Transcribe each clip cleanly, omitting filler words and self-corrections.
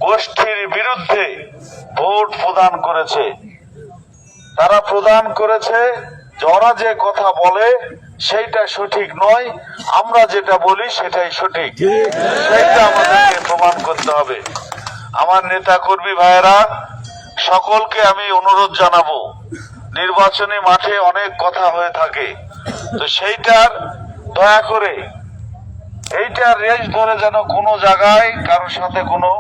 গোষ্ঠীর বিরুদ্ধে ভোট প্রদান করেছে। তারা প্রদান করেছে ওরা যে কথা বলে সেইটা সঠিক নয়, আমরা যেটা বলি সেটাই সঠিক, সেইটা আমাদেরকে প্রমাণ করতে হবে। আমার নেতা কর্মী ভাইয়েরা, সকলকে আমি অনুরোধ জানাবো, নির্বাচনী মাঠে অনেক কথা হয়ে থাকে, তো সেইটার দয়া করে এইটার রেস ধরে যেন কোনো জায়গায় কারোর সাথে কোনো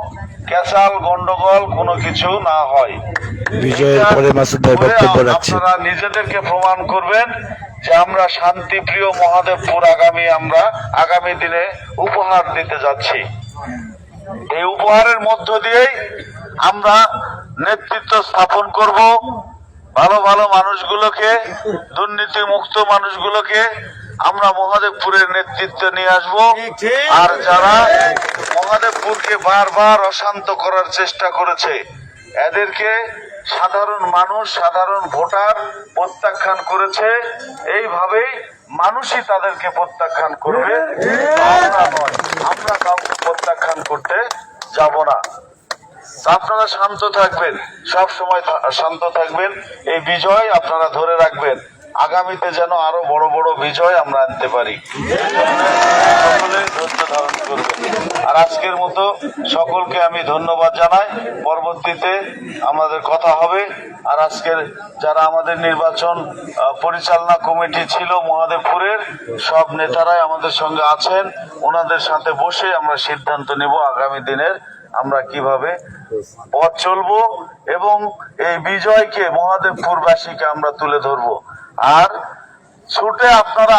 ক্যাচাল গন্ডগোল কোনো কিছু না হয়। বিজয়ের পরে মাসুদ ভাই বক্তব্য রাখছেন। আপনারা নিজেদেরকে প্রমাণ করবেন যে আমরা শান্তিপ্রিয় মহাদেবপুর আগামী দিনে উপহার দিতে যাচ্ছি। এই উপহারের মধ্য দিয়েই আমরা নেতৃত্ব স্থাপন করব। ভালো ভালো মানুষগুলোকে, দুর্নীতি মুক্ত মানুষগুলোকে আমরা মহাদেবপুরের নেতৃত্বে নিয়ে আসব। আর যারা মহাদেবপুরকে বারবার অশান্ত করার চেষ্টা করেছে, এদেরকে সাধারণ মানুষ, সাধারণ ভোটার প্রত্যাখ্যান করেছে। এইভাবেই মানুষই তাদেরকে প্রত্যাখ্যান করবে, আমরা নয়। আমরা কাউকে প্রত্যাখ্যান করতে যাব না। আপনারা শান্ত থাকবেন, সব সময় শান্ত থাকবেন। এই বিজয় আপনারা ধরে রাখবেন, আগামীতে যেন আরো বড় বড় বিজয় আমরা আনতে পারি। সকলে ধৈর্য ধারণ করবেন। আর আজকের মতো সকলকে আমি ধন্যবাদ জানাই। পরবর্তীতে আমাদের কথা হবে। আর আজকের যারা আমাদের নির্বাচন পরিচালনা কমিটি ছিল মহাদেবপুরের, সব নেতারাই আমাদের সঙ্গে আছেন। ওনাদের সাথে বসে আমরা সিদ্ধান্ত নেব আগামী দিনের আমরা কিভাবে পথ চলবো এবং এই বিজয়কে মহাদেবপুরবাসীকে আমরা তুলে ধরবো। আর ছুটে আপনারা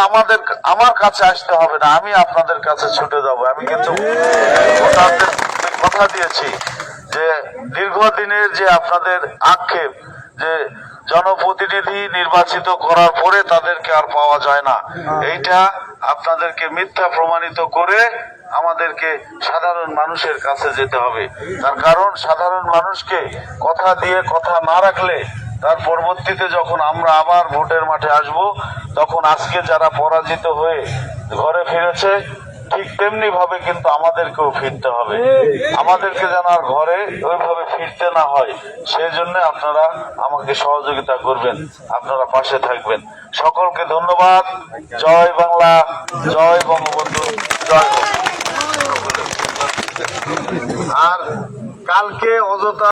আমার কাছে আসতে হবে না, আমি আপনাদের কাছে ছুটে যাব। আমি কিন্তু ভোটারদের কথা দিয়েছি যে দীর্ঘদিনের যে আপনাদের আক্ষেপ যে জনপ্রতিনিধি নির্বাচিত করার পরে তাদেরকে আর পাওয়া যায় না, এইটা আপনাদেরকে মিথ্যা প্রমাণিত করে আমাদেরকে সাধারণ মানুষের কাছে যেতে হবে। তার কারণ সাধারণ মানুষকে কথা দিয়ে কথা না রাখলে তার পরবর্তীতে যখন আমরা আবার ভোটের মাঠে আসব, তখন আজকে যারা পরাজিত হয়ে ঘরে ফিরেছে ঠিক তেমনি ভাবে কিন্তু আমাদেরকেও ফিরতে হবে। আমাদেরকে যেন আর ঘরে ওইভাবে ফিরতে না হয়, সেই জন্য আপনারা আমাকে সহযোগিতা করবেন, আপনারা পাশে থাকবেন। সকলকে ধন্যবাদ। জয় বাংলা, জয় বঙ্গবন্ধু, জয়। আর কালকে অযথা